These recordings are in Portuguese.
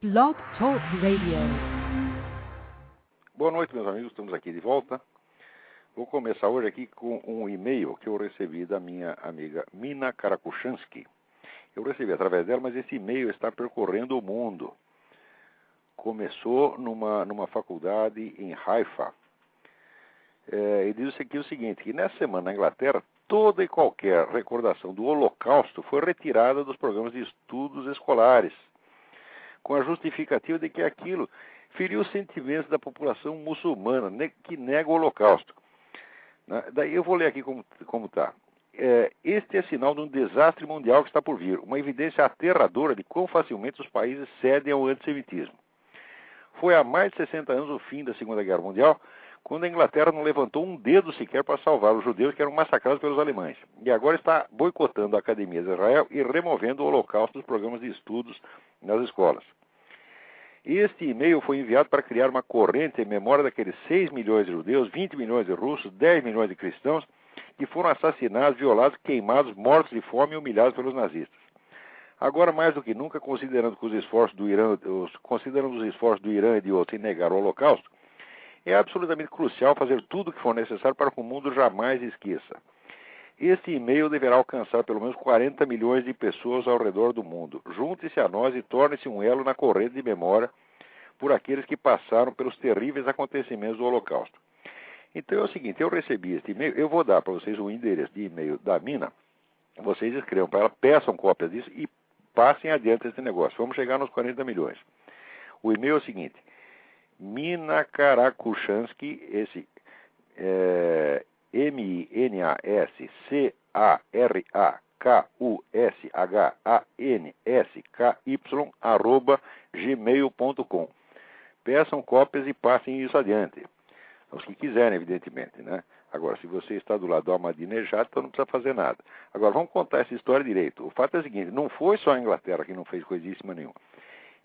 Blog Talk Radio. Boa noite, meus amigos. Estamos aqui de volta. Vou começar hoje aqui com um e-mail que eu recebi da minha amiga Mina Karakushansky. Eu recebi através dela, mas esse e-mail está percorrendo o mundo. Começou numa faculdade em Haifa. E diz aqui o seguinte, que nessa semana na Inglaterra, toda e qualquer recordação do Holocausto foi retirada dos programas de estudos escolares, com a justificativa de que aquilo feriu os sentimentos da população muçulmana que nega o Holocausto. Daí eu vou ler aqui como está. Este é sinal de um desastre mundial que está por vir, uma evidência aterradora de quão facilmente os países cedem ao antissemitismo. Foi há mais de 60 anos o fim da Segunda Guerra Mundial, quando a Inglaterra não levantou um dedo sequer para salvar os judeus que eram massacrados pelos alemães. E agora está boicotando a Academia de Israel e removendo o Holocausto dos programas de estudos nas escolas. Este e-mail foi enviado para criar uma corrente em memória daqueles 6 milhões de judeus, 20 milhões de russos, 10 milhões de cristãos que foram assassinados, violados, queimados, mortos de fome e humilhados pelos nazistas. Agora, mais do que nunca, considerando os esforços do Irã e de outros em negar o Holocausto, é absolutamente crucial fazer tudo o que for necessário para que o mundo jamais esqueça. Este e-mail deverá alcançar pelo menos 40 milhões de pessoas ao redor do mundo. Junte-se a nós e torne-se um elo na corrente de memória por aqueles que passaram pelos terríveis acontecimentos do Holocausto. Então é o seguinte, eu recebi este e-mail, eu vou dar para vocês o endereço de e-mail da Mina, vocês escrevam para ela, peçam cópias disso e passem adiante esse negócio. Vamos chegar nos 40 milhões. O e-mail é o seguinte, Mina Karakushansky, esse MINAKarakushansky@gmail.com. Peçam cópias e passem isso adiante. Os que quiserem, evidentemente, né? Agora, se você está do lado do Ahmadinejad, então não precisa fazer nada. Agora, vamos contar essa história direito. O fato é o seguinte, não foi só a Inglaterra que não fez coisíssima nenhuma.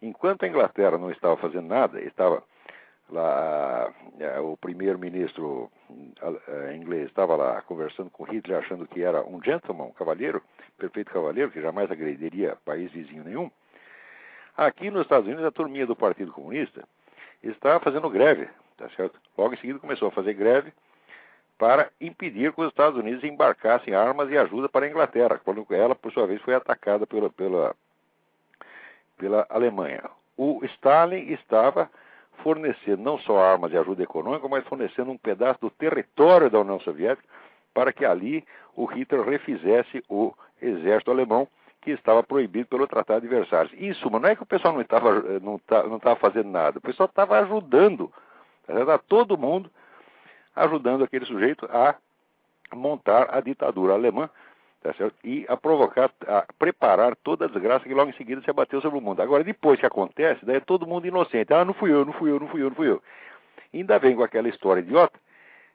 Enquanto a Inglaterra não estava fazendo nada, estava lá, o primeiro-ministro inglês estava lá conversando com Hitler, achando que era um gentleman, um cavalheiro, perfeito cavalheiro, que jamais agrediria país vizinho nenhum. Aqui nos Estados Unidos, a turminha do Partido Comunista estava fazendo greve, tá certo? Logo em seguida começou a fazer greve para impedir que os Estados Unidos embarcassem armas e ajuda para a Inglaterra, quando ela, por sua vez, foi atacada pela Alemanha. O Stalin estava fornecendo não só armas e ajuda econômica, mas fornecendo um pedaço do território da União Soviética para que ali o Hitler refizesse o exército alemão, que estava proibido pelo Tratado de Versalhes. Em suma, não é que o pessoal não estava fazendo nada, o pessoal estava ajudando, estava todo mundo ajudando aquele sujeito a montar a ditadura alemã, tá certo? E a preparar toda a desgraça que logo em seguida se abateu sobre o mundo. Agora, depois que acontece, daí é todo mundo inocente. Ah, não fui eu. Ainda vem com aquela história idiota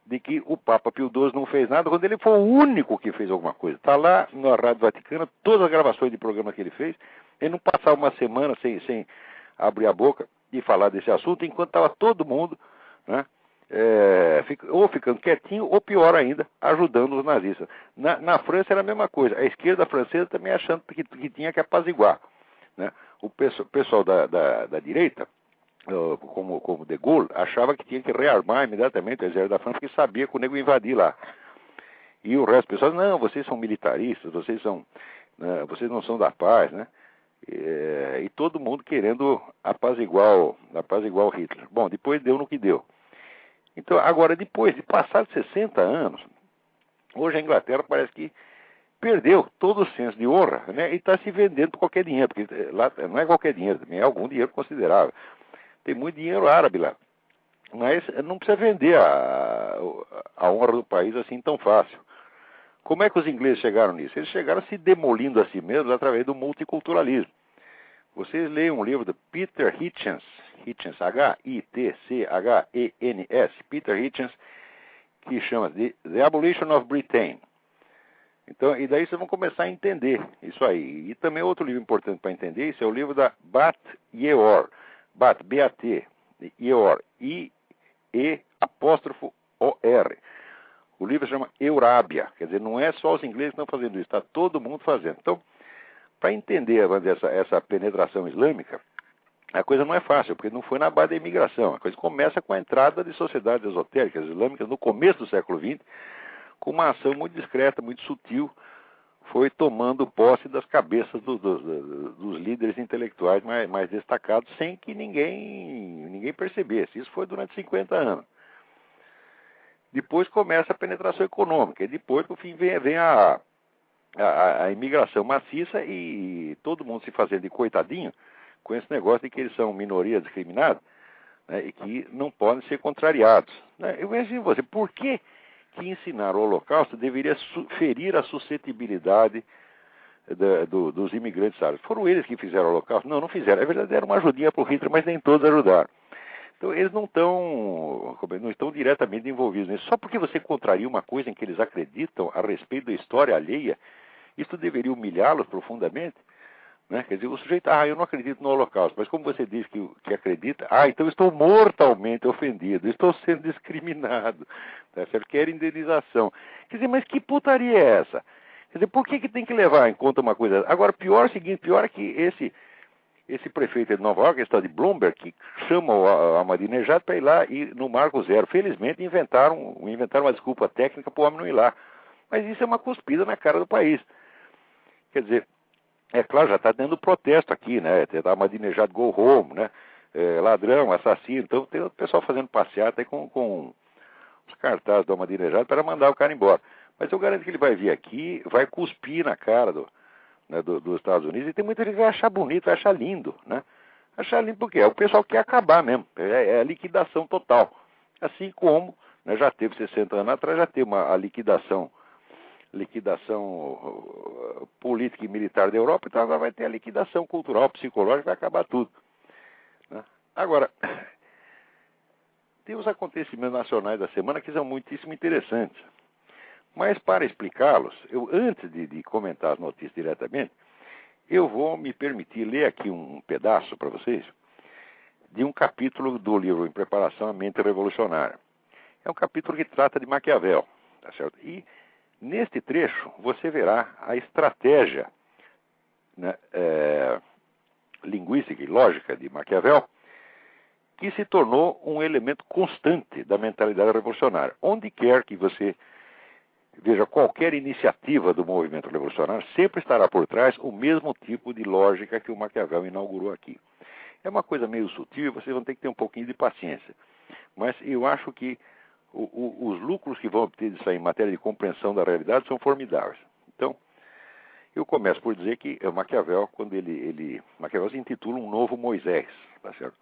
de que o Papa Pio XII não fez nada, quando ele foi o único que fez alguma coisa. Está lá na Rádio Vaticana, todas as gravações de programa que ele fez, ele não passava uma semana sem abrir a boca e falar desse assunto, enquanto estava todo mundo, né? Ou ficando quietinho, ou pior ainda, ajudando os nazistas. Na França era a mesma coisa. A esquerda francesa também achando que tinha que apaziguar, né? O pessoal da direita, como de Gaulle, achava que tinha que rearmar imediatamente o exército da França, porque sabia que o nego ia invadir lá. E o resto do pessoal, não, vocês são militaristas, vocês não são da paz, né? E todo mundo querendo apaziguar o Hitler. Bom, depois deu no que deu. Então, agora, depois de passar 60 anos, hoje a Inglaterra parece que perdeu todo o senso de honra, né? E está se vendendo por qualquer dinheiro, porque lá não é qualquer dinheiro, também é algum dinheiro considerável. Tem muito dinheiro árabe lá. Mas não precisa vender a honra do país assim tão fácil. Como é que os ingleses chegaram nisso? Eles chegaram se demolindo a si mesmos através do multiculturalismo. Vocês leiam um livro do Peter Hitchens, H-I-T-C-H-E-N-S, Peter Hitchens, que chama The Abolition of Britain. Então, e daí vocês vão começar a entender isso aí. E também outro livro importante para entender isso é o livro da Bat Ye'or, B-A-T, Ye'or, I-E-O-R. O livro se chama Eurábia, quer dizer, não é só os ingleses que estão fazendo isso, está todo mundo fazendo. Então, para entender essa penetração islâmica, a coisa não é fácil, porque não foi na base da imigração. A coisa começa com a entrada de sociedades esotéricas islâmicas no começo do século XX, com uma ação muito discreta, muito sutil, foi tomando posse das cabeças dos líderes intelectuais mais destacados, sem que ninguém percebesse. Isso foi durante 50 anos. Depois começa a penetração econômica, e depois, por fim, vem a imigração maciça e todo mundo se fazendo de coitadinho com esse negócio de que eles são minoria discriminada, né, e que não podem ser contrariados. Né? Eu imagino você, por que ensinar o Holocausto deveria ferir a suscetibilidade dos imigrantes árabes? Foram eles que fizeram o Holocausto? Não fizeram. É verdade, era uma ajudinha para o Hitler, mas nem todos ajudaram. Então, eles não estão diretamente envolvidos nisso. Só porque você contraria uma coisa em que eles acreditam a respeito da história alheia, isso deveria humilhá-los profundamente. Né? Quer dizer, o sujeito, eu não acredito no Holocausto, mas como você diz que acredita, então estou mortalmente ofendido, estou sendo discriminado, tá certo? Quero indenização. Quer dizer, mas que putaria é essa? Quer dizer, por que tem que levar em conta uma coisa? Agora, pior é que esse prefeito de Nova York, esse tal de Bloomberg, que chama o Ahmadinejad para ir lá e no Marco Zero. Felizmente inventaram uma desculpa técnica para o homem não ir lá. Mas isso é uma cuspida na cara do país. Quer dizer, é claro, já está tendo protesto aqui, né? Tem Ahmadinejad go home, né? Ladrão, assassino. Então tem o pessoal fazendo passeata aí com os cartazes do Ahmadinejad para mandar o cara embora. Mas eu garanto que ele vai vir aqui, vai cuspir na cara dos Estados Unidos, e tem muita gente que vai achar bonito, vai achar lindo, né? Achar lindo porque o pessoal quer acabar mesmo, é a liquidação total. Assim como, né, já teve 60 anos atrás, já teve a liquidação política e militar da Europa, então agora vai ter a liquidação cultural, psicológica, vai acabar tudo. Né? Agora, tem os acontecimentos nacionais da semana que são muitíssimo interessantes. Mas para explicá-los, antes de comentar as notícias diretamente, eu vou me permitir ler aqui um pedaço para vocês de um capítulo do livro Em Preparação à Mente Revolucionária. É um capítulo que trata de Maquiavel, tá certo? E neste trecho você verá a estratégia, né, linguística e lógica de Maquiavel, que se tornou um elemento constante da mentalidade revolucionária. Onde quer que você veja qualquer iniciativa do movimento revolucionário, sempre estará por trás o mesmo tipo de lógica que o Maquiavel inaugurou aqui. É uma coisa meio sutil e vocês vão ter que ter um pouquinho de paciência. Mas eu acho que os lucros que vão obter disso aí em matéria de compreensão da realidade são formidáveis. Então, eu começo por dizer que o Maquiavel, quando Maquiavel se intitula Um Novo Moisés, tá certo?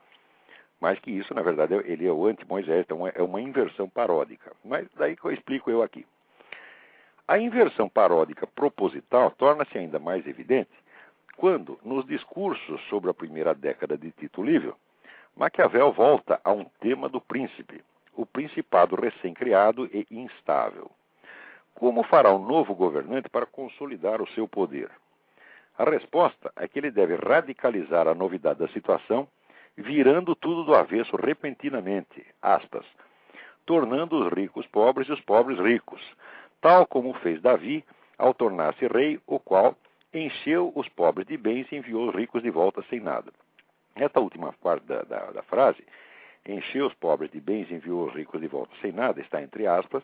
Mas que isso, na verdade, ele é o anti-Moisés, então é uma inversão paródica. Mas daí que eu explico eu aqui. A inversão paródica proposital torna-se ainda mais evidente quando, nos discursos sobre a primeira década de Tito Livio, Maquiavel volta a um tema do príncipe, o principado recém-criado e instável. Como fará o novo governante para consolidar o seu poder? A resposta é que ele deve radicalizar a novidade da situação, virando tudo do avesso repentinamente, aspas, tornando os ricos pobres e os pobres ricos, tal como fez Davi ao tornar-se rei, o qual encheu os pobres de bens e enviou os ricos de volta sem nada. Esta última parte da frase, encheu os pobres de bens e enviou os ricos de volta sem nada, está entre aspas,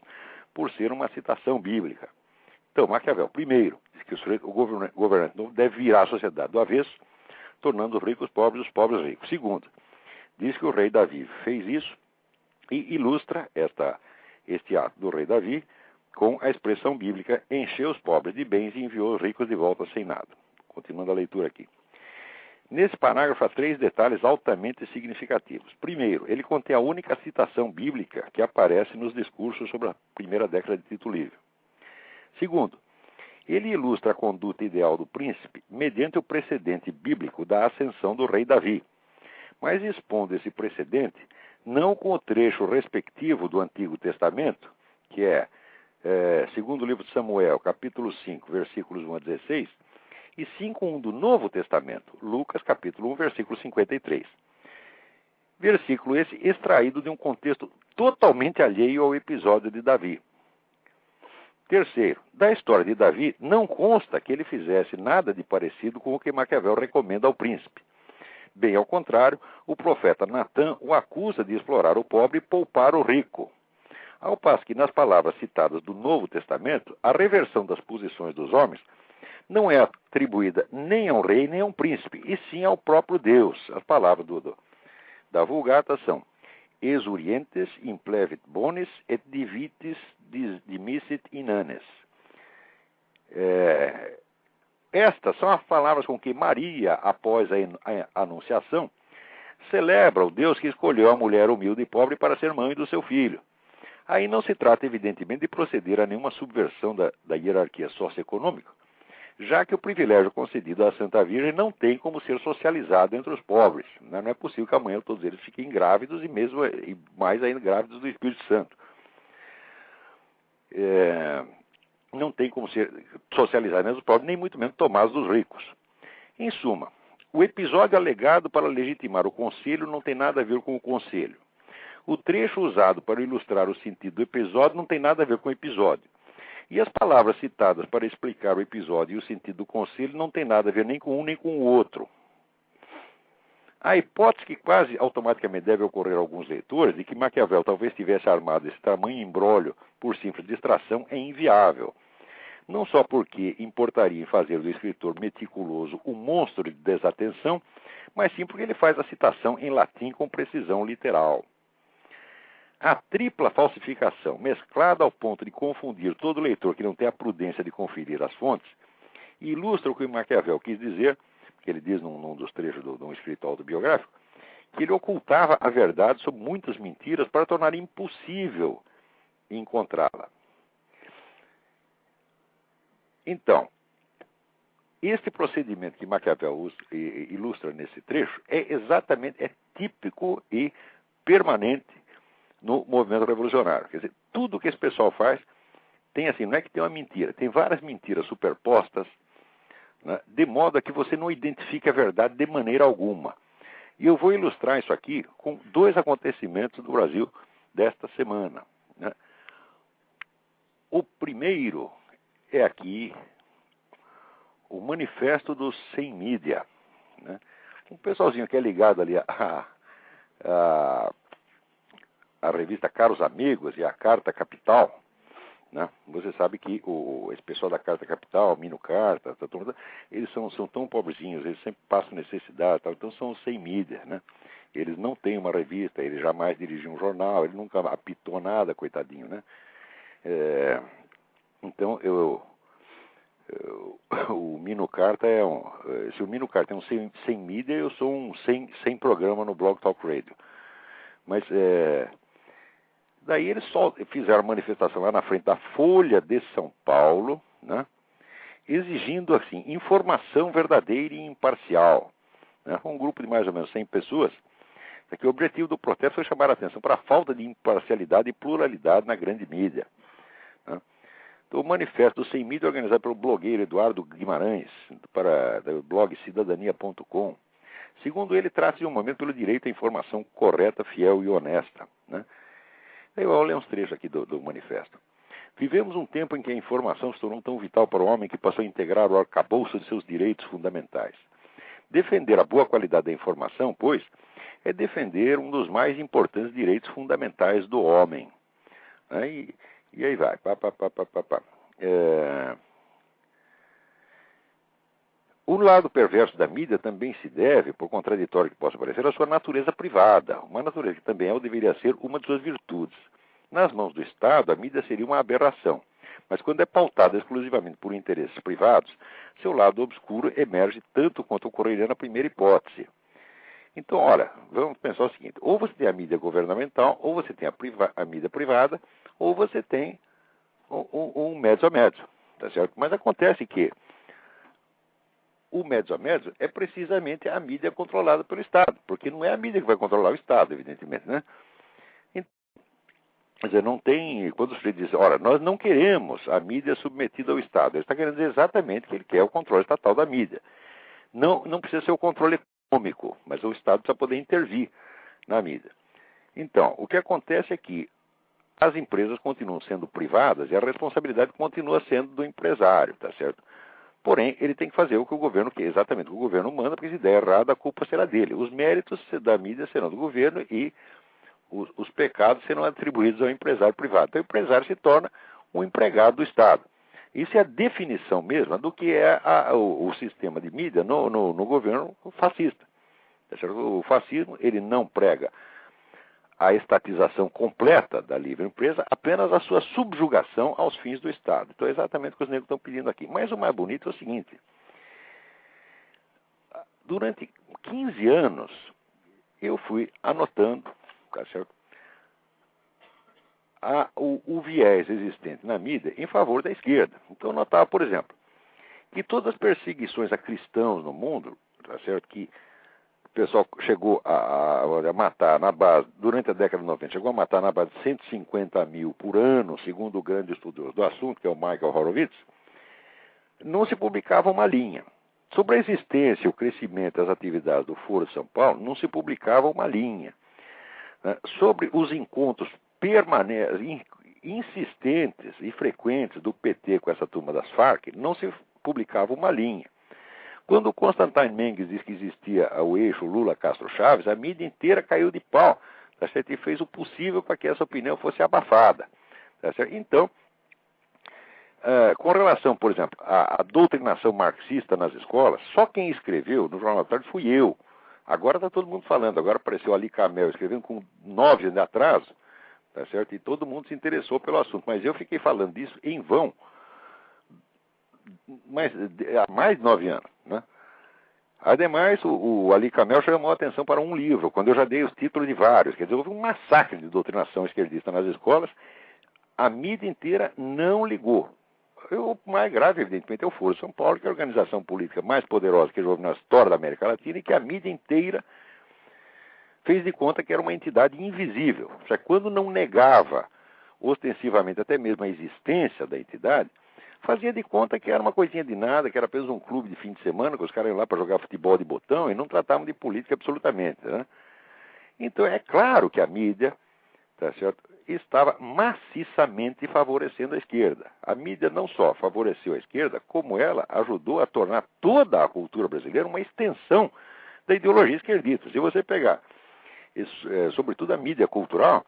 por ser uma citação bíblica. Então, Maquiavel, primeiro, diz que o governante não deve virar a sociedade do avesso, tornando os ricos pobres e os pobres ricos. Segundo, diz que o rei Davi fez isso e ilustra este ato do rei Davi com a expressão bíblica, encheu os pobres de bens e enviou os ricos de volta sem nada. Continuando a leitura aqui. Nesse parágrafo há 3 detalhes altamente significativos. Primeiro, ele contém a única citação bíblica que aparece nos discursos sobre a primeira década de Tito Livio. Segundo, ele ilustra a conduta ideal do príncipe mediante o precedente bíblico da ascensão do rei Davi, mas expondo esse precedente não com o trecho respectivo do Antigo Testamento, que é segundo o livro de Samuel, capítulo 5, versículos 1 a 16, e sim com um do Novo Testamento, Lucas, capítulo 1, versículo 53. Versículo esse extraído de um contexto totalmente alheio ao episódio de Davi. Terceiro, da história de Davi não consta que ele fizesse nada de parecido com o que Maquiavel recomenda ao príncipe. Bem ao contrário, o profeta Natã o acusa de explorar o pobre e poupar o rico. Ao passo que nas palavras citadas do Novo Testamento, a reversão das posições dos homens não é atribuída nem a um rei nem a um príncipe, e sim ao próprio Deus. As palavras da Vulgata são exurientes implevit bonis et divitis dimissit inanes. Estas são as palavras com que Maria, após a Anunciação, celebra o Deus que escolheu a mulher humilde e pobre para ser mãe do seu filho. Aí não se trata, evidentemente, de proceder a nenhuma subversão da hierarquia socioeconômica, já que o privilégio concedido à Santa Virgem não tem como ser socializado entre os pobres. Não é possível que amanhã todos eles fiquem grávidos e mais ainda grávidos do Espírito Santo. Não tem como ser socializado entre os pobres, nem muito menos tomados dos ricos. Em suma, o episódio alegado para legitimar o conselho não tem nada a ver com o conselho. O trecho usado para ilustrar o sentido do episódio não tem nada a ver com o episódio. E as palavras citadas para explicar o episódio e o sentido do conselho não tem nada a ver nem com um nem com o outro. A hipótese que quase automaticamente deve ocorrer a alguns leitores de que Maquiavel talvez tivesse armado esse tamanho imbróglio por simples distração é inviável. Não só porque importaria em fazer do escritor meticuloso um monstro de desatenção, mas sim porque ele faz a citação em latim com precisão literal. A tripla falsificação, mesclada ao ponto de confundir todo leitor que não tem a prudência de conferir as fontes, ilustra o que Maquiavel quis dizer, que ele diz num dos trechos de um escrito autobiográfico, que ele ocultava a verdade sob muitas mentiras para tornar impossível encontrá-la. Então, este procedimento que Maquiavel ilustra nesse trecho é típico e permanente no movimento revolucionário. Quer dizer, tudo que esse pessoal faz tem assim, não é que tem uma mentira, tem várias mentiras superpostas, né, de modo a que você não identifique a verdade de maneira alguma. E eu vou ilustrar isso aqui com dois acontecimentos do Brasil desta semana. Né. O primeiro é aqui o manifesto dos sem mídia. Né. Um pessoalzinho que é ligado ali a revista Caros Amigos e a Carta Capital, né? Você sabe que esse pessoal da Carta Capital, Mino Carta, eles são tão pobrezinhos, eles sempre passam necessidade, então são sem mídia, né? Eles não têm uma revista, ele jamais dirigiu um jornal, ele nunca apitou nada, coitadinho, né? Então, o Mino Carta se o Mino Carta é um sem mídia, eu sou um sem programa no Blog Talk Radio. Mas, daí eles só fizeram manifestação lá na frente da Folha de São Paulo, né, exigindo, assim, informação verdadeira e imparcial. Né, um grupo de mais ou menos 100 pessoas, que o objetivo do protesto foi chamar a atenção para a falta de imparcialidade e pluralidade na grande mídia. Né. Então, o manifesto do Sem Mídia, organizado pelo blogueiro Eduardo Guimarães, do blog cidadania.com, segundo ele, trata-se de um momento pelo direito à informação correta, fiel e honesta. Né. Eu vou ler uns trechos aqui do manifesto. Vivemos um tempo em que a informação se tornou tão vital para o homem que passou a integrar o arcabouço de seus direitos fundamentais. Defender a boa qualidade da informação, pois, é defender um dos mais importantes direitos fundamentais do homem. E aí vai. O lado perverso da mídia também se deve, por contraditório que possa parecer, à sua natureza privada, uma natureza que também deveria ser uma de suas virtudes. Nas mãos do Estado, a mídia seria uma aberração, mas quando é pautada exclusivamente por interesses privados, seu lado obscuro emerge tanto quanto ocorreria na primeira hipótese. Então, olha, vamos pensar o seguinte, ou você tem a mídia governamental, ou você tem a mídia privada, ou você tem um mezzo a mezzo, tá certo? Mas acontece que o mezzo a mezzo é precisamente a mídia controlada pelo Estado, porque não é a mídia que vai controlar o Estado, evidentemente, né? Então, quer dizer, não tem, quando você diz, olha, nós não queremos a mídia submetida ao Estado, ele está querendo dizer exatamente que ele quer o controle estatal da mídia. Não precisa ser o controle econômico, mas o Estado precisa poder intervir na mídia. Então, o que acontece é que as empresas continuam sendo privadas e a responsabilidade continua sendo do empresário, tá certo? Porém, ele tem que fazer o que o governo quer, exatamente o que o governo manda, porque se der errado, a culpa será dele. Os méritos da mídia serão do governo e os pecados serão atribuídos ao empresário privado. Então, o empresário se torna um empregado do Estado. Isso é a definição mesma do que é o sistema de mídia no governo fascista. O fascismo, ele não prega a estatização completa da livre empresa, apenas a sua subjugação aos fins do Estado. Então é exatamente o que os negros estão pedindo aqui. Mas o mais bonito é o seguinte: durante 15 anos, eu fui anotando, tá certo? O viés existente na mídia em favor da esquerda. Então eu notava, por exemplo, que todas as perseguições a cristãos no mundo, tá certo? Que o pessoal chegou a matar na base, durante a década de 90, chegou a matar na base de 150 mil por ano, segundo o grande estudioso do assunto, que é o Michael Horowitz, não se publicava uma linha. Sobre a existência, o crescimento das atividades do Foro de São Paulo, não se publicava uma linha. Sobre os encontros permanentes, insistentes e frequentes do PT com essa turma das Farc, não se publicava uma linha. Quando o Constantine Mendes disse que existia o eixo Lula-Castro Chaves, a mídia inteira caiu de pau, tá certo? E fez o possível para que essa opinião fosse abafada. Tá certo? Então, com relação, por exemplo, à doutrinação marxista nas escolas, só quem escreveu no Jornal da Tarde fui eu. Agora está todo mundo falando, agora apareceu Ali Camel escrevendo com 9 anos de atraso, tá certo? E todo mundo se interessou pelo assunto, mas eu fiquei falando disso em vão há mais de 9 anos, né? Ademais, o Ali Camel chamou a atenção para um livro, quando eu já dei os títulos de vários. Quer dizer, houve um massacre de doutrinação esquerdista nas escolas, a mídia inteira não ligou. O mais grave, evidentemente, é o Foro de São Paulo, que é a organização política mais poderosa que houve na história da América Latina e que a mídia inteira fez de conta que era uma entidade invisível. Ou seja, quando não negava ostensivamente até mesmo a existência da entidade, fazia de conta que era uma coisinha de nada, que era apenas um clube de fim de semana, que os caras iam lá para jogar futebol de botão e não tratavam de política absolutamente, né? Então é claro que a mídia, tá certo, estava maciçamente favorecendo a esquerda. A mídia não só favoreceu a esquerda, como ela ajudou a tornar toda a cultura brasileira uma extensão da ideologia esquerdista. Se você pegar, sobretudo a mídia cultural,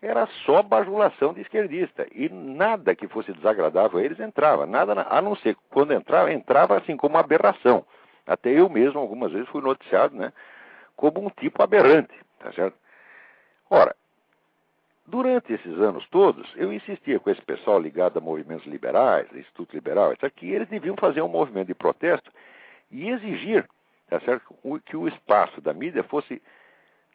era só bajulação de esquerdista. E nada que fosse desagradável a eles entrava. Nada, a não ser que quando entrava assim como uma aberração. Até eu mesmo, algumas vezes, fui noticiado, né, como um tipo aberrante. Tá certo? Ora, durante esses anos todos, eu insistia com esse pessoal ligado a movimentos liberais, Instituto Liberal, etc., que eles deviam fazer um movimento de protesto e exigir, tá certo, que o espaço da mídia fosse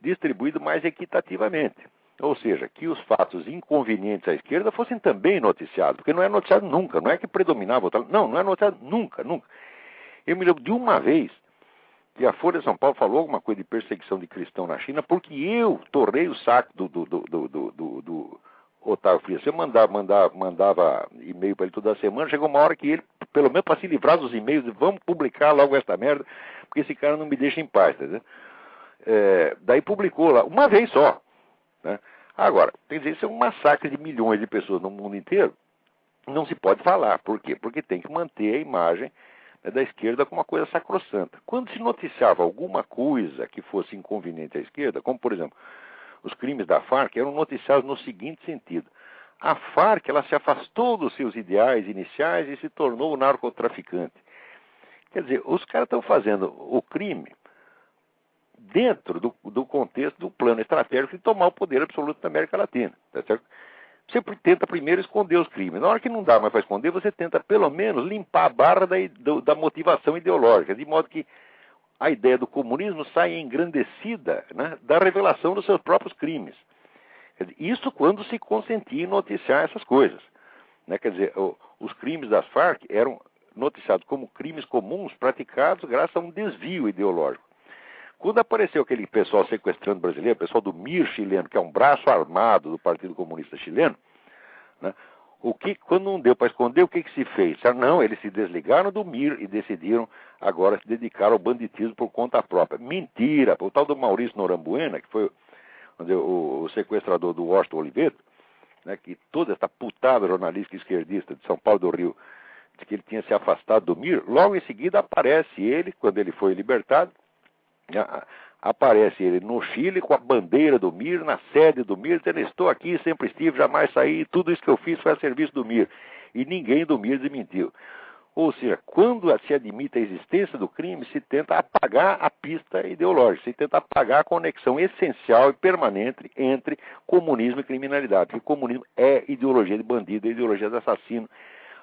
distribuído mais equitativamente. Ou seja, que os fatos inconvenientes à esquerda fossem também noticiados, porque não é noticiado nunca, não é que predominava outra. Não é noticiado nunca. Eu me lembro de uma vez que a Folha de São Paulo falou alguma coisa de perseguição de cristão na China, porque eu torrei o saco do Otávio Frias. Eu mandava e-mail para ele toda semana, chegou uma hora que ele, pelo menos para se livrar dos e-mails, vamos publicar logo esta merda, porque esse cara não me deixa em paz, tá entendendo? Daí publicou lá, uma vez só. Né? Agora, tem que dizer, isso é um massacre de milhões de pessoas no mundo inteiro. Não se pode falar. Por quê? Porque tem que manter a imagem, né, da esquerda como uma coisa sacrossanta. Quando se noticiava alguma coisa que fosse inconveniente à esquerda, como, por exemplo, os crimes da Farc, eram noticiados no seguinte sentido. A Farc, ela se afastou dos seus ideais iniciais e se tornou narcotraficante. Quer dizer, os caras estão fazendo o crime dentro do contexto do plano estratégico de tomar o poder absoluto da América Latina. Tá certo? Você tenta primeiro esconder os crimes. Na hora que não dá mais para esconder, você tenta pelo menos limpar a barra da motivação ideológica, de modo que a ideia do comunismo saia engrandecida, né, da revelação dos seus próprios crimes. Isso quando se consentia em noticiar essas coisas. Né? Quer dizer, os crimes das Farc eram noticiados como crimes comuns praticados graças a um desvio ideológico. Quando apareceu aquele pessoal sequestrando brasileiro, o pessoal do MIR chileno, que é um braço armado do Partido Comunista Chileno, né, quando não deu para esconder, o que se fez? Não, eles se desligaram do MIR e decidiram agora se dedicar ao banditismo por conta própria. Mentira! O tal do Maurício Norambuena, que foi o sequestrador do Washington Oliveto, né, que toda essa putada jornalística esquerdista de São Paulo do Rio de que ele tinha se afastado do MIR. Logo em seguida aparece ele, quando ele foi libertado, aparece ele no Chile com a bandeira do MIR, na sede do MIR, dizendo: estou aqui, sempre estive, jamais saí, tudo isso que eu fiz foi a serviço do MIR. E ninguém do MIR desmentiu. Ou seja, quando se admite a existência do crime, se tenta apagar a pista ideológica, se tenta apagar a conexão essencial e permanente entre comunismo e criminalidade. Porque comunismo é ideologia de bandido, é ideologia de assassino.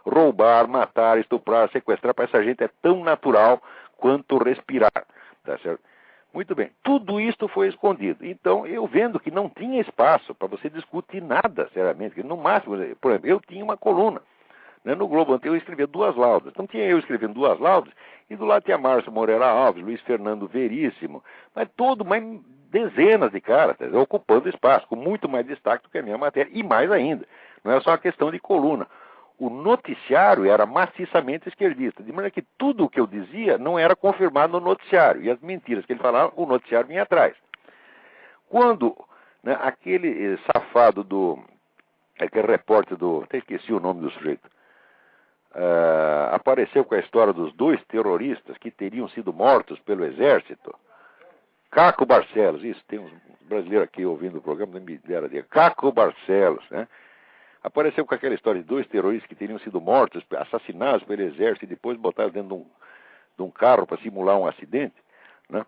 Roubar, matar, estuprar, sequestrar para essa gente é tão natural quanto respirar. Tá certo? Muito bem, tudo isto foi escondido. Então, eu vendo que não tinha espaço para você discutir nada, seriamente, que no máximo, por exemplo, eu tinha uma coluna, né, no Globo, eu escrevia 2 laudas. Então tinha eu escrevendo 2 laudas, e do lado tinha Márcio Moreira Alves, Luiz Fernando Veríssimo, mas mais dezenas de caras, tá, ocupando espaço, com muito mais destaque do que a minha matéria, e mais ainda, não é só uma questão de coluna. O noticiário era maciçamente esquerdista, de maneira que tudo o que eu dizia não era confirmado no noticiário, e as mentiras que ele falava, o noticiário vinha atrás. Quando, né, aquele safado aquele repórter até esqueci o nome do sujeito, apareceu com a história dos 2 terroristas que teriam sido mortos pelo exército. Caco Barcelos, isso, tem uns brasileiros aqui ouvindo o programa, não me deram dia. Caco Barcelos, né? Apareceu com aquela história de 2 terroristas que teriam sido mortos, assassinados pelo exército e depois botados dentro de um carro para simular um acidente, né?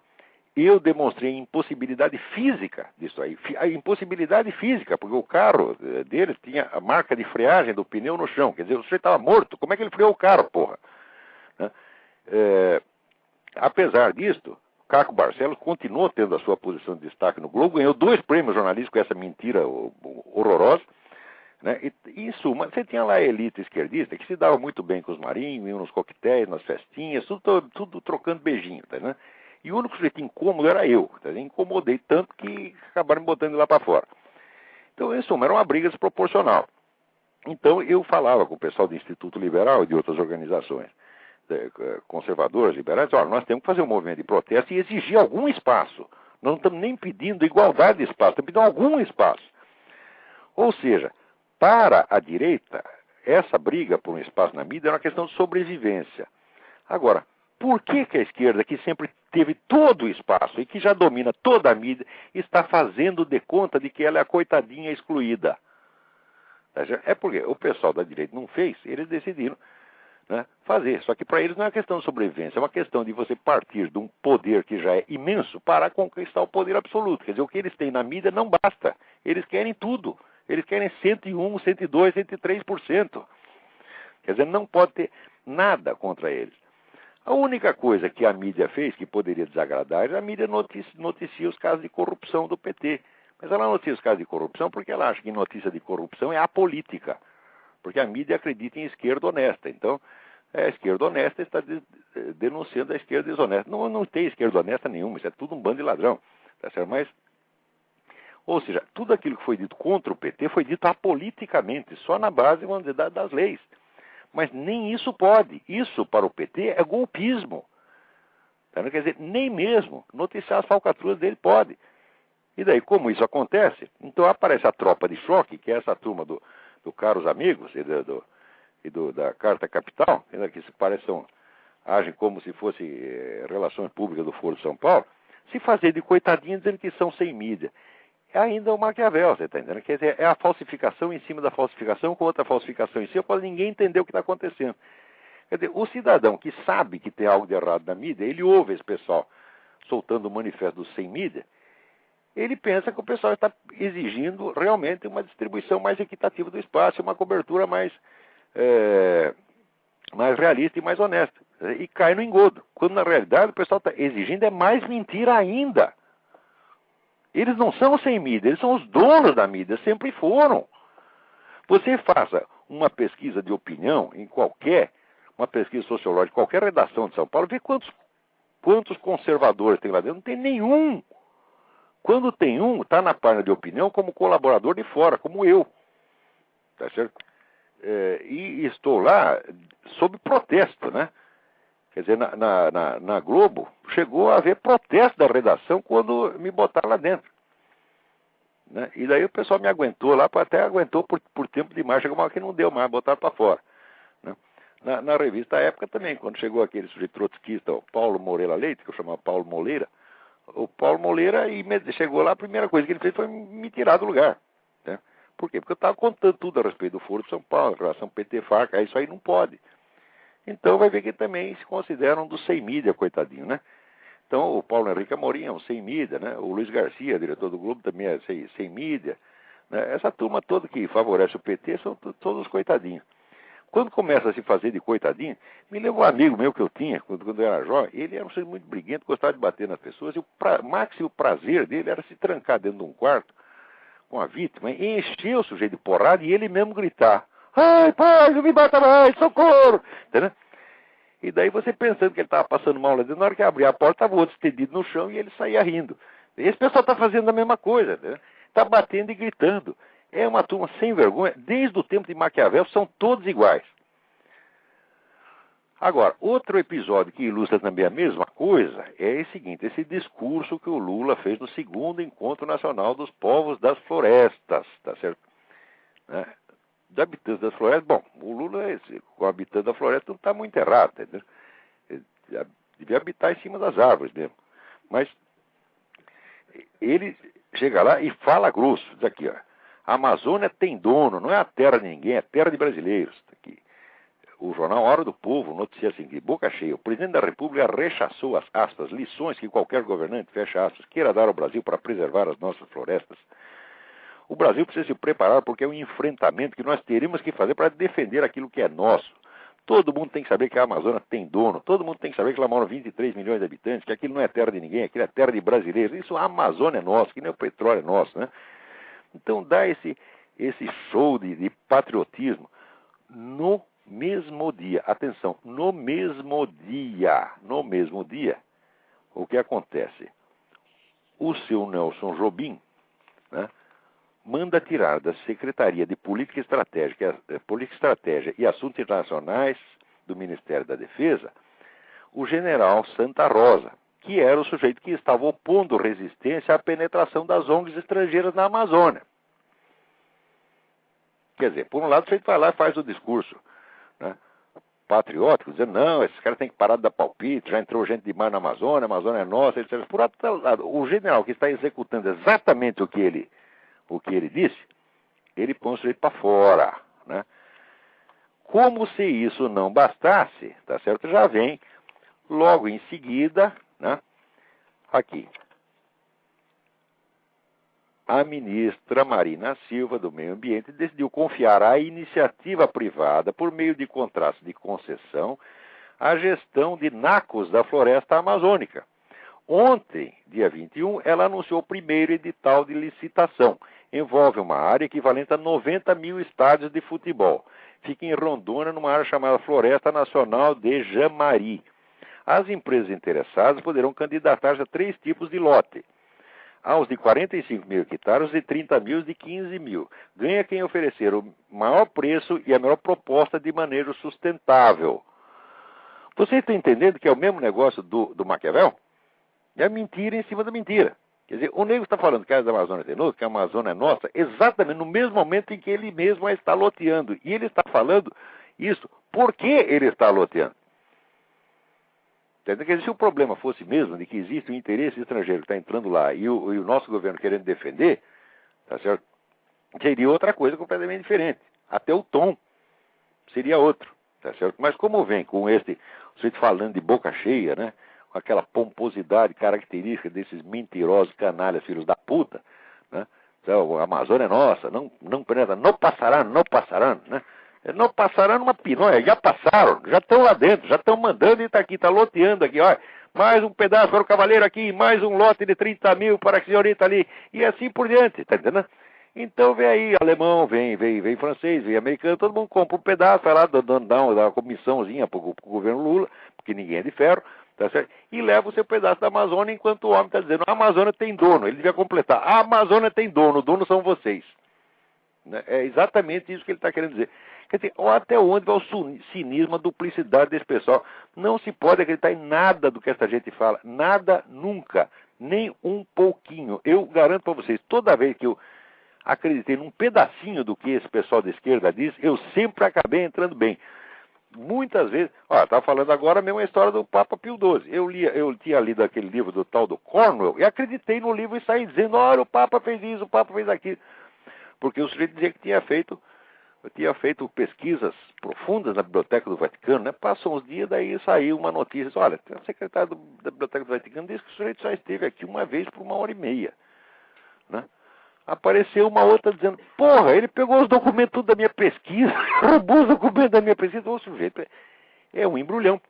Eu demonstrei a impossibilidade física disso aí. A impossibilidade física, porque o carro deles tinha a marca de freagem do pneu no chão. Quer dizer, o sujeito estava morto. Como é que ele freou o carro, porra? Né? Apesar disto, Caco Barcelos continuou tendo a sua posição de destaque no Globo, ganhou 2 prêmios jornalísticos com essa mentira horrorosa. Né? E, em suma, você tinha lá a elite esquerdista que se dava muito bem com os marinhos, iam nos coquetéis, nas festinhas, tudo trocando beijinho, tá, né? E o único sujeito incômodo era eu. Tá? Incomodei tanto que acabaram me botando lá para fora. Então, em suma, era uma briga desproporcional. Então, eu falava com o pessoal do Instituto Liberal e de outras organizações conservadoras, liberais: olha, nós temos que fazer um movimento de protesto e exigir algum espaço. Nós não estamos nem pedindo igualdade de espaço, estamos pedindo algum espaço. Ou seja, para a direita, essa briga por um espaço na mídia é uma questão de sobrevivência. Agora, por que a esquerda, que sempre teve todo o espaço e que já domina toda a mídia, está fazendo de conta de que ela é a coitadinha excluída? É porque o pessoal da direita não fez, eles decidiram, né, fazer. Só que para eles não é uma questão de sobrevivência, é uma questão de você partir de um poder que já é imenso para conquistar o poder absoluto. Quer dizer, o que eles têm na mídia não basta. Eles querem tudo. Eles querem 101, 102, 103%. Quer dizer, não pode ter nada contra eles. A única coisa que a mídia fez, que poderia desagradar, é a mídia noticia os casos de corrupção do PT. Mas ela noticia os casos de corrupção porque ela acha que notícia de corrupção é apolítica. Porque a mídia acredita em esquerda honesta. Então, a esquerda honesta está denunciando a esquerda desonesta. Não tem esquerda honesta nenhuma, isso é tudo um bando de ladrão. Tá certo? Mas, ou seja, tudo aquilo que foi dito contra o PT foi dito apoliticamente, só na base, vamos dizer, das leis. Mas nem isso pode. Isso, para o PT, é golpismo. Tá? Quer dizer, nem mesmo noticiar as falcatruas dele pode. E daí, como isso acontece, então aparece a tropa de choque, que é essa turma do Caros Amigos e da Carta Capital, que se agem como se fosse relações públicas do Foro de São Paulo, se fazer de coitadinho dizendo que são sem mídia. É ainda o Maquiavel, você está entendendo? Quer dizer, é a falsificação em cima da falsificação com outra falsificação em cima, para ninguém entender o que está acontecendo. Quer dizer, o cidadão que sabe que tem algo de errado na mídia, ele ouve esse pessoal soltando o manifesto do sem mídia, ele pensa que o pessoal está exigindo realmente uma distribuição mais equitativa do espaço, uma cobertura mais realista e mais honesta. E cai no engodo. Quando na realidade o pessoal está exigindo é mais mentira ainda. Eles não são sem mídia, eles são os donos da mídia, sempre foram. Você faça uma pesquisa de opinião uma pesquisa sociológica, qualquer redação de São Paulo, vê quantos conservadores tem lá dentro. Não tem nenhum. Quando tem um, está na página de opinião como colaborador de fora, como eu. Tá certo? E estou lá sob protesto, né? Quer dizer, na Globo, chegou a haver protesto da redação quando me botaram lá dentro. Né? E daí o pessoal me aguentou lá, até aguentou por tempo demais, chegou uma hora que não deu mais, botaram para fora. Né? Na revista Época também, quando chegou aquele sujeito trotskista, o Paulo Moreira Leite, que eu chamava Paulo Moleira, o Paulo Moleira chegou lá, a primeira coisa que ele fez foi me tirar do lugar. Né? Por quê? Porque eu estava contando tudo a respeito do Foro de São Paulo, a relação PT-FARC, aí isso aí não pode. Então vai ver que também se considera um dos sem mídia, coitadinho, né? Então o Paulo Henrique Amorim é um sem mídia, né? O Luiz Garcia, diretor do Globo, também é sem mídia. Né? Essa turma toda que favorece o PT são todos coitadinhos. Quando começa a se fazer de coitadinho, me lembra um amigo meu que eu tinha, quando eu era jovem, ele era um sujeito muito briguento, gostava de bater nas pessoas, e o prazer dele era se trancar dentro de um quarto com a vítima, e encher o sujeito de porrada e ele mesmo gritar: ai, pai, não me bata mais, socorro! Entendeu? E daí você pensando que ele estava passando mal lá dentro, na hora que abria a porta, estava o outro estendido no chão e ele saía rindo. E esse pessoal está fazendo a mesma coisa, está batendo e gritando. É uma turma sem vergonha, desde o tempo de Maquiavel, são todos iguais. Agora, outro episódio que ilustra também a mesma coisa é o seguinte: esse discurso que o Lula fez no segundo Encontro Nacional dos Povos das Florestas, tá certo? De habitantes das florestas, bom, o Lula, com habitante da floresta, não está muito errado, entendeu? Ele devia habitar em cima das árvores mesmo. Mas ele chega lá e fala grosso, diz aqui, ó: a Amazônia tem dono, não é a terra de ninguém, é a terra de brasileiros. Aqui. O jornal Hora do Povo noticia assim, de boca cheia: o presidente da República rechaçou as aspas, lições que qualquer governante, fecha aspas, queira dar ao Brasil para preservar as nossas florestas. O Brasil precisa se preparar porque é um enfrentamento que nós teremos que fazer para defender aquilo que é nosso. Todo mundo tem que saber que a Amazônia tem dono, todo mundo tem que saber que lá moram 23 milhões de habitantes, que aquilo não é terra de ninguém, aquilo é terra de brasileiros. Isso, a Amazônia é nossa, que nem o petróleo é nosso, né? Então dá esse show de patriotismo no mesmo dia. Atenção, no mesmo dia, o que acontece? O seu Nelson Jobim, né, manda tirar da Secretaria de Política Estratégia e Assuntos Internacionais do Ministério da Defesa o general Santa Rosa, que era o sujeito que estava opondo resistência à penetração das ONGs estrangeiras na Amazônia. Quer dizer, por um lado o sujeito vai lá e faz o discurso, né, patriótico, dizendo: não, esses caras têm que parar de dar palpite, já entrou gente demais na Amazônia, a Amazônia é nossa, etc. Por outro lado, o general que está executando exatamente o que ele disse, ele põe o sujeito para fora, né? Como se isso não bastasse, tá certo? Já vem logo em seguida, né, aqui, a ministra Marina Silva, do Meio Ambiente, decidiu confiar à iniciativa privada, por meio de contratos de concessão, a gestão de nacos da floresta amazônica. Ontem, dia 21, ela anunciou o primeiro edital de licitação. Envolve uma área equivalente a 90 mil estádios de futebol. Fica em Rondônia, numa área chamada Floresta Nacional de Jamari. As empresas interessadas poderão candidatar-se a 3 tipos de lote: aos de 45 mil hectares, de 30 mil e de 15 mil. Ganha quem oferecer o maior preço e a melhor proposta de manejo sustentável. Você está entendendo que é o mesmo negócio do Maquiavel? É mentira em cima da mentira. Quer dizer, o nego está falando que a Amazônia é de novo, que a Amazônia é nossa, exatamente no mesmo momento em que ele mesmo a está loteando. E ele está falando isso. Por que ele está loteando? Quer dizer, se o problema fosse mesmo de que existe um interesse estrangeiro que está entrando lá e o nosso governo querendo defender, tá certo? Seria outra coisa completamente diferente. Até o tom seria outro, tá certo? Mas como vem com você falando de boca cheia, né? Com aquela pomposidade característica desses mentirosos canalhas, filhos da puta, né? Então, a Amazônia é nossa, não passarão, né? Não passaram uma pinóia, já passaram, já estão lá dentro, já estão mandando e está aqui, está loteando aqui, olha, mais um pedaço para o cavaleiro aqui, mais um lote de 30 mil para a senhorita ali, e assim por diante, tá entendendo? Então vem aí alemão, vem francês, vem americano, todo mundo compra um pedaço, vai lá dá uma comissãozinha para o governo Lula, porque ninguém é de ferro, tá certo? E leva o seu pedaço da Amazônia, enquanto o homem está dizendo: a Amazônia tem dono. Ele devia completar: a Amazônia tem dono, o dono são vocês. É exatamente isso que ele está querendo dizer. Quer dizer, até onde vai o cinismo, a duplicidade desse pessoal? Não se pode acreditar em nada do que essa gente fala. Nada, nunca. Nem um pouquinho. Eu garanto para vocês, toda vez que eu acreditei num pedacinho do que esse pessoal da esquerda diz, eu sempre acabei entrando bem. muitas vezes... Ó, estava falando agora mesmo a história do Papa Pio XII. Eu tinha lido aquele livro do tal do Cornwell e acreditei no livro e saí dizendo, olha, o Papa fez isso, o Papa fez aquilo. Porque o sujeito dizia que tinha feito pesquisas profundas na Biblioteca do Vaticano, né? Passou uns dias, daí saiu uma notícia, olha, o secretário da Biblioteca do Vaticano disse que o sujeito só esteve aqui uma vez por 1h30, né? Apareceu uma outra dizendo, porra, ele pegou os documentos tudo da minha pesquisa, roubou os documentos da minha pesquisa, o sujeito é um embrulhão.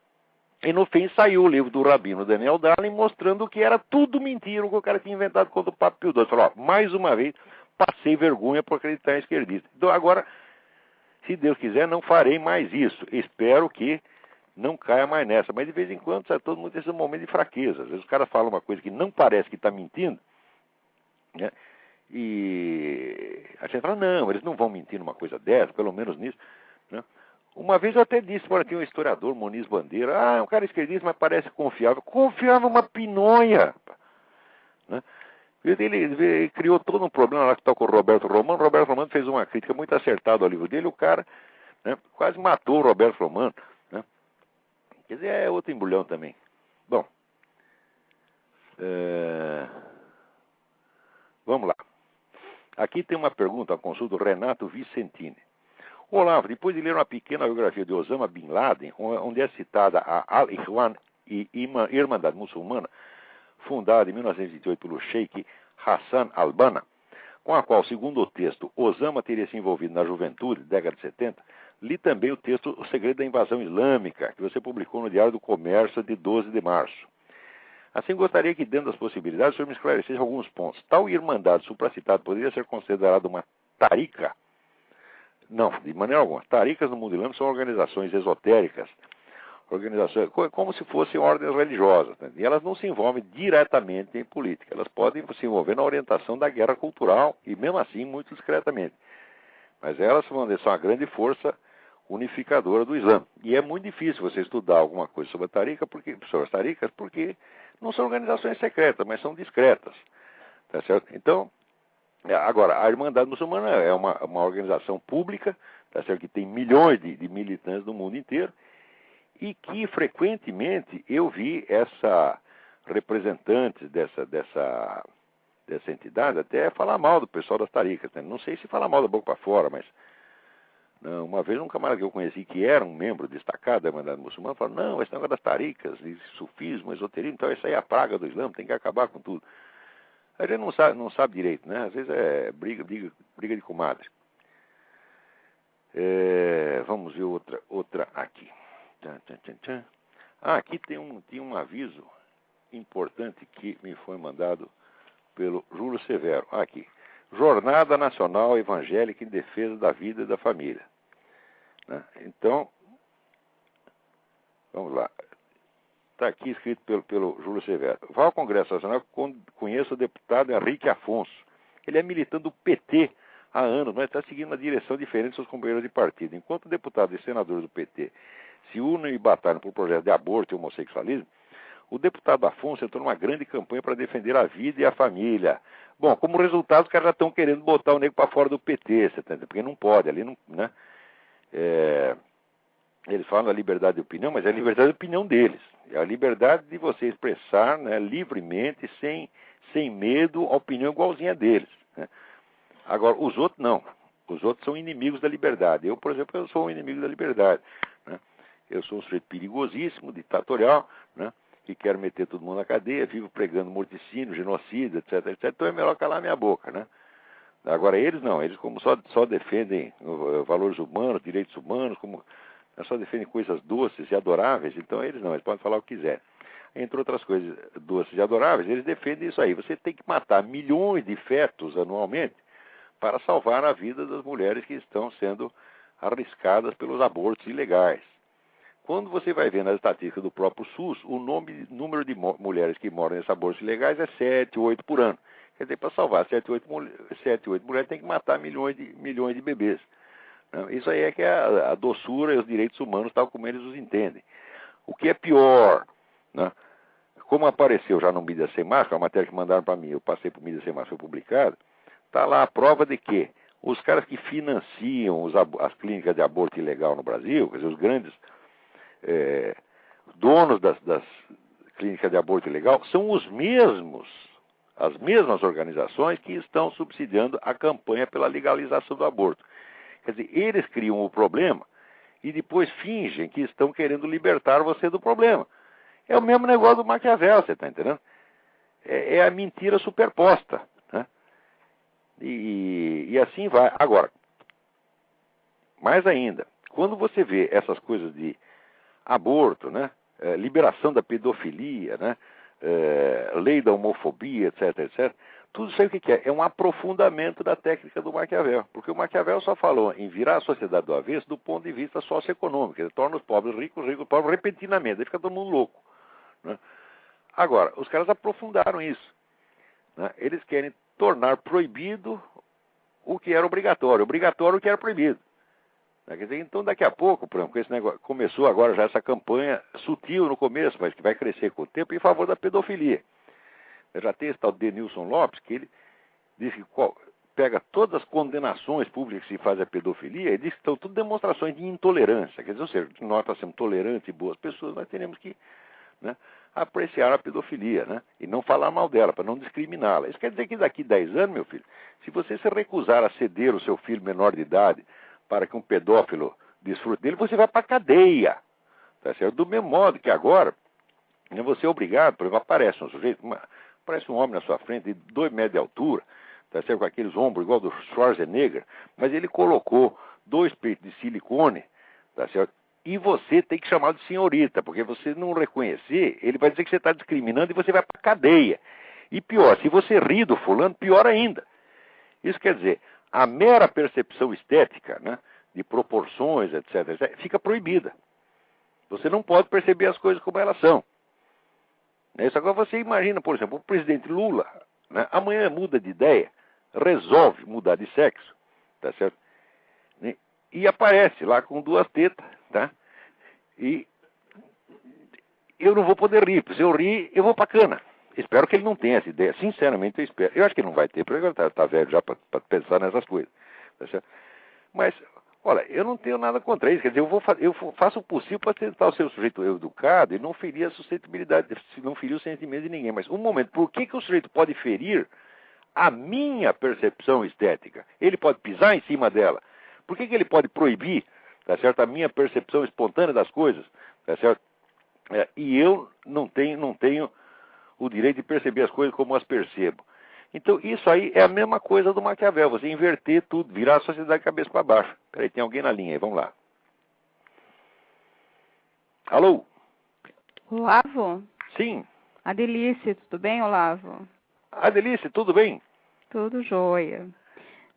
E no fim saiu o livro do Rabino Daniel Darling mostrando que era tudo mentira, o que o cara tinha inventado contra o Papa Pio XII. Falou, ó, mais uma vez, passei vergonha por acreditar em esquerdista. Então agora, se Deus quiser, não farei mais isso. Espero que não caia mais nessa. Mas de vez em quando, sabe, todo mundo tem esse momento de fraqueza. Às vezes o cara fala uma coisa que não parece que está mentindo, né? E a gente fala, não, eles não vão mentir numa coisa dessa, pelo menos nisso, né? Uma vez eu até disse, para tinha um historiador, Muniz Bandeira, é um cara esquerdista, mas parece confiável. Confiável uma pinonha, né? Ele criou todo um problema lá que está com o Roberto Romano. O Roberto Romano fez uma crítica muito acertada ao livro dele. O cara, né, quase matou o Roberto Romano, né? Quer dizer, é outro embrulhão também. Bom, vamos lá. Aqui tem uma pergunta, a consulta do Renato Vicentini. Olá, depois de ler uma pequena biografia de Osama Bin Laden, onde é citada a Al-Ikhwan e Irmandade Muçulmana, fundada em 1928 pelo Sheikh Hassan al-Banna, com a qual, segundo o texto, Osama teria se envolvido na juventude, década de 70, li também o texto O Segredo da Invasão Islâmica, que você publicou no Diário do Comércio de 12 de março. Assim, gostaria que, dentro das possibilidades, o senhor me esclarecesse alguns pontos. Tal irmandade supracitada poderia ser considerada uma tarica? Não, de maneira alguma. Taricas no mundo islâmico são organizações esotéricas, organizações como se fossem ordens religiosas, né? E elas não se envolvem diretamente em política. Elas podem se envolver na orientação da guerra cultural e, mesmo assim, muito discretamente. Mas elas são a grande força unificadora do Islã. E é muito difícil você estudar alguma coisa sobre sobre as taricas, porque não são organizações secretas, mas são discretas. Tá certo? Então, agora, a Irmandade Muçulmana é uma organização pública, tá certo? Que tem milhões de militantes no mundo inteiro, e que frequentemente eu vi representantes dessa entidade até falar mal do pessoal das taricas, né? Não sei se falar mal da boca para fora, mas uma vez um camarada que eu conheci que era um membro destacado da Irmandade Muçulmana falou, não, esse negócio das taricas, sufismo, esoterismo, então isso aí é a praga do Islã, tem que acabar com tudo. A gente não sabe direito, né? Às vezes é briga de comadre. Vamos ver outra aqui. Aqui tem um aviso importante que me foi mandado pelo Júlio Severo. Aqui. Jornada Nacional Evangélica em Defesa da Vida e da Família. Né? Então, vamos lá. Está aqui escrito pelo Júlio Severo. Vá ao Congresso Nacional, conheça o deputado Henrique Afonso. Ele é militante do PT há anos, mas está seguindo uma direção diferente de seus companheiros de partido. Enquanto deputados e senadores do PT se unem e batalham por projetos de aborto e homossexualismo, o deputado Afonso entrou numa grande campanha para defender a vida e a família. Bom, como resultado, os caras já estão querendo botar o nego para fora do PT, você tá entendendo? Porque não pode, ali não, né? Eles falam da liberdade de opinião, mas é a liberdade de opinião deles. É a liberdade de você expressar, né, livremente, sem medo, a opinião igualzinha deles, né? Agora, os outros não. Os outros são inimigos da liberdade. Eu, por exemplo, eu sou um inimigo da liberdade, né? Eu sou um sujeito perigosíssimo, ditatorial, né? Que quero meter todo mundo na cadeia, vivo pregando morticínio, genocídio, etc, etc. Então é melhor calar minha boca, né? Agora eles não, eles como só defendem valores humanos, direitos humanos, como só defendem coisas doces e adoráveis, então eles não, eles podem falar o que quiser. Entre outras coisas doces e adoráveis, eles defendem isso aí. Você tem que matar milhões de fetos anualmente para salvar a vida das mulheres que estão sendo arriscadas pelos abortos ilegais. Quando você vai ver nas estatísticas do próprio SUS, o número de mulheres que moram nesses abortos ilegais é 7, 8 por ano. Quer dizer, para salvar 7, 8 mulheres tem que matar milhões de bebês. Isso aí é que é a doçura e os direitos humanos, tal como eles os entendem. O que é pior, né? Como apareceu já no Mídia Sem Máscara, a matéria que mandaram para mim, eu passei para o Mídia Sem Máscara, foi publicado, está lá a prova de que os caras que financiam as clínicas de aborto ilegal no Brasil, quer dizer, os grandes donos das clínicas de aborto ilegal são as mesmas organizações que estão subsidiando a campanha pela legalização do aborto. Quer dizer, eles criam o problema e depois fingem que estão querendo libertar você do problema. É o mesmo negócio do Maquiavel, você está entendendo? É a mentira superposta, né? E assim vai. Agora, mais ainda, quando você vê essas coisas de aborto, né? Liberação da pedofilia, né? Lei da homofobia, etc, etc. Tudo isso aí o que é? É um aprofundamento da técnica do Maquiavel. Porque o Maquiavel só falou em virar a sociedade do avesso do ponto de vista socioeconômico. Ele torna os pobres ricos, os ricos pobres repentinamente. Aí fica todo mundo louco, né? Agora, os caras aprofundaram isso, né? Eles querem tornar proibido o que era obrigatório o que era proibido. Quer dizer, então, daqui a pouco, por exemplo, esse negócio, começou agora já essa campanha sutil no começo, mas que vai crescer com o tempo, em favor da pedofilia. Já tem esse tal Denilson Lopes, que ele diz que pega todas as condenações públicas que se faz à pedofilia e diz que estão tudo demonstrações de intolerância. Quer dizer, ou seja, nós para sermos tolerantes e boas pessoas, nós teremos que, né, apreciar a pedofilia, né, e não falar mal dela, para não discriminá-la. Isso quer dizer que daqui 10 anos, meu filho, se você se recusar a ceder o seu filho menor de idade para que um pedófilo desfrute dele, você vai para a cadeia. Tá certo? Do mesmo modo que agora, você é obrigado, por exemplo, aparece um sujeito, aparece um homem na sua frente de 2 metros de altura, tá certo? Com aqueles ombros igual do Schwarzenegger, mas ele colocou 2 peitos de silicone, tá certo? E você tem que chamar de senhorita, porque você não reconhecer, ele vai dizer que você está discriminando e você vai para a cadeia. E pior, se você ri do fulano, pior ainda. Isso quer dizer, a mera percepção estética, né, de proporções, etc, etc, fica proibida. Você não pode perceber as coisas como elas são. Isso agora você imagina, por exemplo, o presidente Lula, né, amanhã muda de ideia, resolve mudar de sexo, tá certo? E aparece lá com 2 tetas, tá? E eu não vou poder rir, porque se eu rir, eu vou pra cana. Espero que ele não tenha essa ideia. Sinceramente, eu espero. Eu acho que ele não vai ter, porque ele tá velho já para pensar nessas coisas. Tá certo? Mas, olha, eu não tenho nada contra isso. Quer dizer, eu faço o possível para tentar ser um sujeito educado e não ferir a suscetibilidade, não ferir o sentimento de ninguém. Mas, um momento, por que o sujeito pode ferir a minha percepção estética? Ele pode pisar em cima dela. Por que ele pode proibir, tá certo, a minha percepção espontânea das coisas? Tá certo? E eu não tenho o direito de perceber as coisas como as percebo. Então, isso aí é a mesma coisa do Maquiavel, você inverter tudo, virar a sociedade de cabeça para baixo. Peraí, tem alguém na linha aí, vamos lá. Alô? Olavo? Sim. Adelice, tudo bem, Olavo? Adelice, tudo bem? Tudo jóia.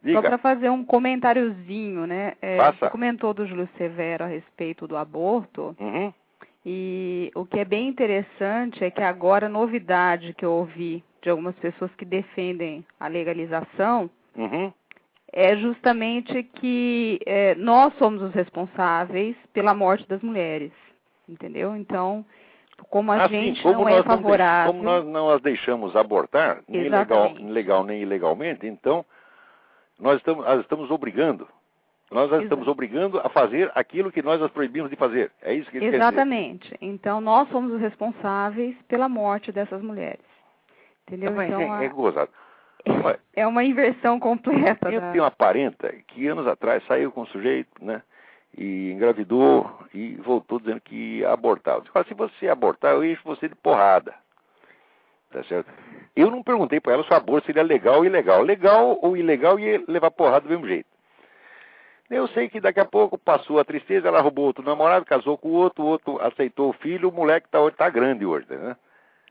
Diga. Só para fazer um comentáriozinho, né? Faça. Você comentou do Júlio Severo a respeito do aborto. Uhum. E o que é bem interessante é que agora a novidade que eu ouvi de algumas pessoas que defendem a legalização é justamente que nós somos os responsáveis pela morte das mulheres, entendeu? Então, como a gente como não é favorável... Como nós não as deixamos abortar, nem legal nem ilegalmente, então nós estamos obrigando. Nós as estamos obrigando a fazer aquilo que nós as proibimos de fazer. É isso que ele quer dizer. Exatamente. Então, nós somos os responsáveis pela morte dessas mulheres. Entendeu? Mas então, é gozado. É uma inversão completa. Eu tenho uma parenta que anos atrás saiu com um sujeito, né? E engravidou e voltou dizendo que ia abortar. Eu disse, se você abortar, eu encho você de porrada. Tá certo? Eu não perguntei para ela se o aborto seria legal ou ilegal. Legal ou ilegal ia levar porrada do mesmo jeito. Eu sei que daqui a pouco passou a tristeza, ela roubou outro namorado, casou com o outro aceitou o filho, o moleque tá grande hoje, né?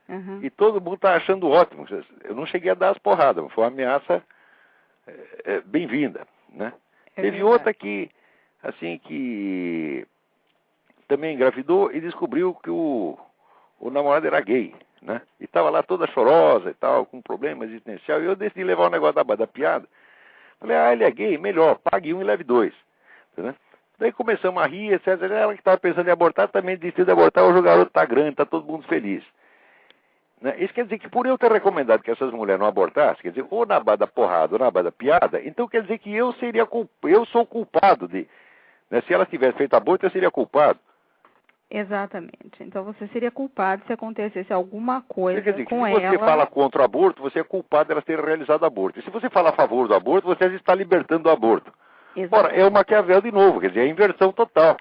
Uhum. E todo mundo tá achando ótimo. Eu não cheguei a dar as porradas, mas foi uma ameaça bem-vinda, né? Teve outra que, assim, que também engravidou e descobriu que o namorado era gay, né? E estava lá toda chorosa e tal, com problema existencial, e eu decidi levar o negócio da piada. Falei, ele é gay, melhor, pague 1 e leve 2. Né? Daí começamos a rir, etc. Ela que estava pensando em abortar também decidiu de abortar, o garoto está grande, está todo mundo feliz. Né? Isso quer dizer que por eu ter recomendado que essas mulheres não abortassem, quer dizer, ou na base da porrada ou na base da piada, então quer dizer que eu sou culpado de... Né? Se elas tivessem feito aborto, eu seria culpado. Exatamente. Então você seria culpado se acontecesse alguma coisa Quer dizer, com se ela. você fala contra o aborto, você é culpado delas terem realizado aborto. E se você fala a favor do aborto, você está libertando o aborto. Ora, é o Maquiavel de novo, quer dizer, é a inversão total.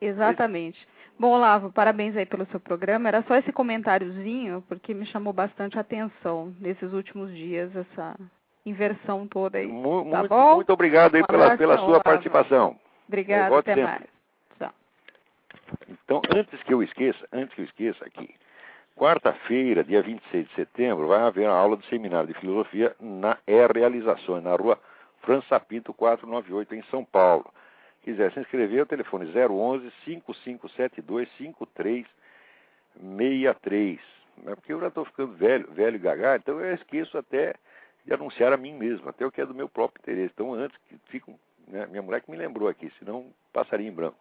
Exatamente. Bom, Olavo, parabéns aí pelo seu programa. Era só esse comentáriozinho, porque me chamou bastante atenção nesses últimos dias, essa inversão toda aí. Tá bom? Muito obrigado aí pela sua participação. Obrigado, até sempre. mais. Tchau. Então, antes que eu esqueça aqui, quarta-feira, dia 26 de setembro, vai haver uma aula do Seminário de Filosofia na Realizações, na rua França Pinto 498, em São Paulo. Quiser se inscrever, o telefone 011-5572-5363. É porque eu já estou ficando velho e gaga, então eu esqueço até de anunciar a mim mesmo, até o que é do meu próprio interesse. Então, antes que fique, né, minha mulher que me lembrou aqui, senão passaria em branco.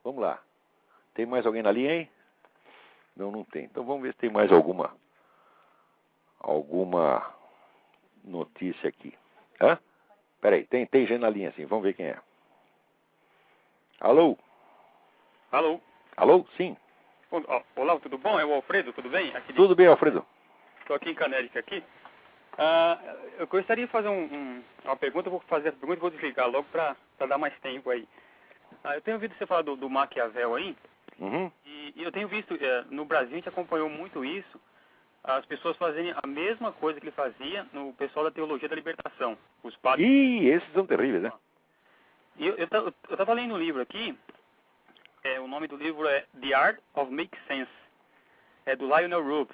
Vamos lá. Tem mais alguém na linha aí? Não tem. Então vamos ver se tem mais alguma notícia aqui. Hã? Peraí, tem gente na linha sim, vamos ver quem é. Alô? Alô? Alô? Sim. Olá, tudo bom? É o Alfredo, tudo bem? Tudo bem, Alfredo. Estou aqui em Canérica aqui. Eu gostaria de fazer uma pergunta, eu vou fazer a pergunta e vou desligar logo para dar mais tempo aí. Eu tenho ouvido você falar do Maquiavel aí, e eu tenho visto, no Brasil a gente acompanhou muito isso, as pessoas fazerem a mesma coisa que ele fazia no pessoal da Teologia da Libertação, os padres. Esses são terríveis, né? Eu estava lendo um livro aqui, o nome do livro é The Art of Make Sense, é do Lionel Rube.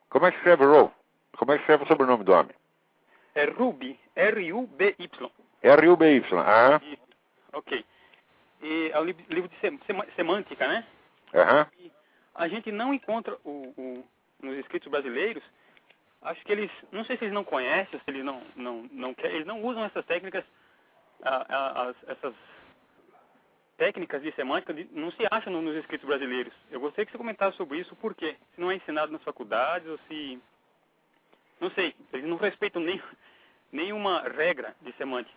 Como é que escreve Rube? Como é que escreve o sobrenome do homem? É Ruby, R-U-B-Y. R-U-B-Y, Ok. E é um livro de semântica, né? E a gente não encontra nos escritos brasileiros, acho que eles, não sei se eles não conhecem, se eles não querem, eles não usam essas técnicas, essas técnicas de semântica, não se acham nos escritos brasileiros. Eu gostaria que você comentasse sobre isso, por quê? Se não é ensinado nas faculdades, ou se... Não sei, eles não respeitam nenhuma regra de semântica.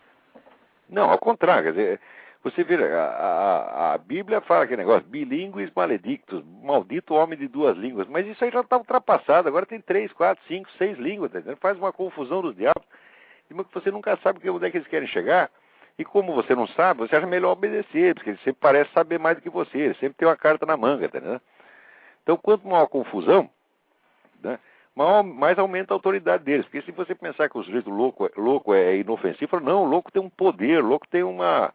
Não, ao contrário, quer dizer, você vê, a Bíblia fala aquele negócio, bilíngues maledictus, maldito homem de duas línguas, mas isso aí já está ultrapassado, agora tem 3, 4, 5, 6 línguas, tá entendendo? Faz uma confusão dos diabos, e você nunca sabe onde é que eles querem chegar, e como você não sabe, você acha melhor obedecer, porque ele sempre parece saber mais do que você, ele sempre tem uma carta na manga, tá entendendo? Então, quanto maior a confusão, né, mais aumenta a autoridade deles. Porque se você pensar que o sujeito louco é inofensivo, não, o louco tem um poder, o louco tem uma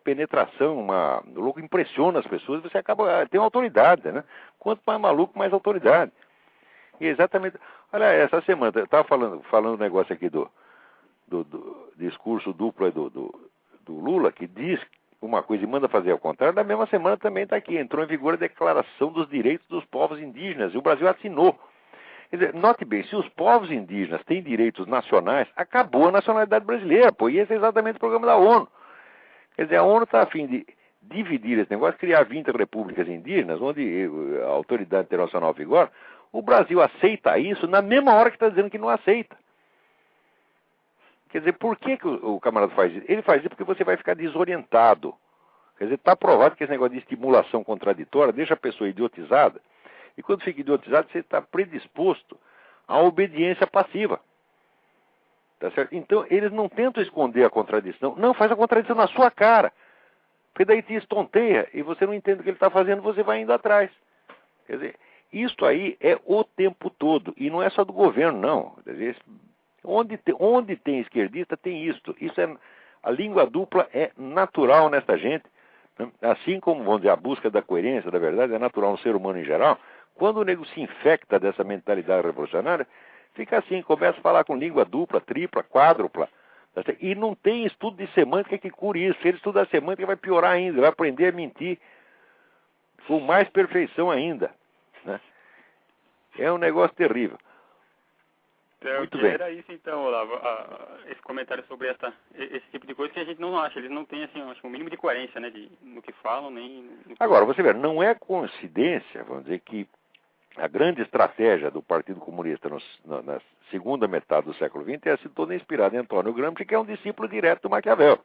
penetração, o louco impressiona as pessoas, você acaba, tem uma autoridade, né? Quanto mais maluco, mais autoridade. E exatamente, olha, essa semana, eu estava falando um negócio aqui do discurso duplo do Lula, que diz uma coisa e manda fazer ao contrário, na mesma semana também está aqui, entrou em vigor a Declaração dos Direitos dos Povos Indígenas, e o Brasil assinou. Quer dizer, note bem, se os povos indígenas têm direitos nacionais, acabou a nacionalidade brasileira, pô, e esse é exatamente o programa da ONU. Quer dizer, a ONU está a fim de dividir esse negócio, criar 20 repúblicas indígenas, onde a autoridade internacional vigora. O Brasil aceita isso na mesma hora que está dizendo que não aceita. Quer dizer, por que o camarada faz isso? Ele faz isso porque você vai ficar desorientado. Quer dizer, está provado que esse negócio de estimulação contraditória deixa a pessoa idiotizada. E quando fica idiotizado, você está predisposto à obediência passiva. Tá certo? Então, eles não tentam esconder a contradição. Não, faz a contradição na sua cara. Porque daí te estonteia e você não entende o que ele está fazendo, você vai indo atrás. Quer dizer, isto aí é o tempo todo. E não é só do governo, não. Quer dizer, onde tem esquerdista, tem isto. A língua dupla é natural nesta gente. Assim como, vamos dizer, a busca da coerência, da verdade, é natural no ser humano em geral. Quando o nego se infecta dessa mentalidade revolucionária, fica assim, começa a falar com língua dupla, tripla, quádrupla. E não tem estudo de semântica que cure isso. Se ele estudar semântica, vai piorar ainda, vai aprender a mentir com mais perfeição ainda. Né? É um negócio terrível. Muito bem. Era isso então, Olavo, esse comentário sobre esse tipo de coisa que a gente não acha. Eles não têm assim, acho, um mínimo de coerência, né, no que falam, nem... Agora, você vê, não é coincidência, vamos dizer, que a grande estratégia do Partido Comunista na segunda metade do século XX é sido toda inspirada em Antônio Gramsci, que é um discípulo direto do Maquiavel.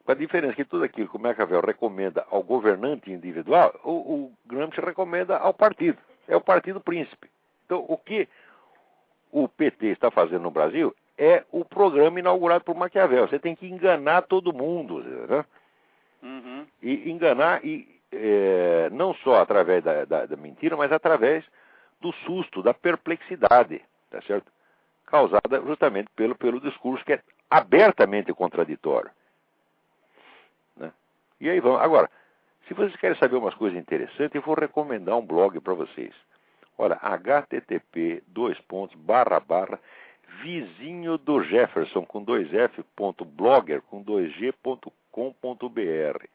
Com a diferença que tudo aquilo que o Maquiavel recomenda ao governante individual, o Gramsci recomenda ao partido. É o partido príncipe. Então, o que o PT está fazendo no Brasil é o programa inaugurado por Maquiavel. Você tem que enganar todo mundo, né? Uhum. E enganar, não só através da mentira, mas através do susto, da perplexidade, tá certo? Causada justamente pelo discurso que é abertamente contraditório. Né? E aí vamos. Agora, se vocês querem saber umas coisas interessantes, eu vou recomendar um blog para vocês. Olha, http://vizinho do Jefferson com 2f.blogger com 2g.com.br.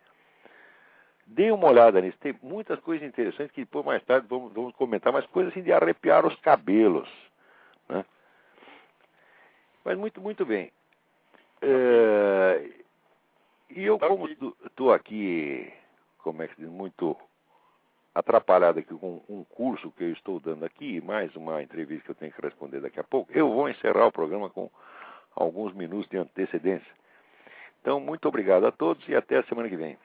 Dê uma olhada nisso, tem muitas coisas interessantes que depois mais tarde vamos comentar, mas coisas assim de arrepiar os cabelos. Né? Mas muito bem. E eu, como estou aqui, como é que se diz, muito atrapalhado aqui com um curso que eu estou dando aqui, mais uma entrevista que eu tenho que responder daqui a pouco, eu vou encerrar o programa com alguns minutos de antecedência. Então, muito obrigado a todos e até a semana que vem.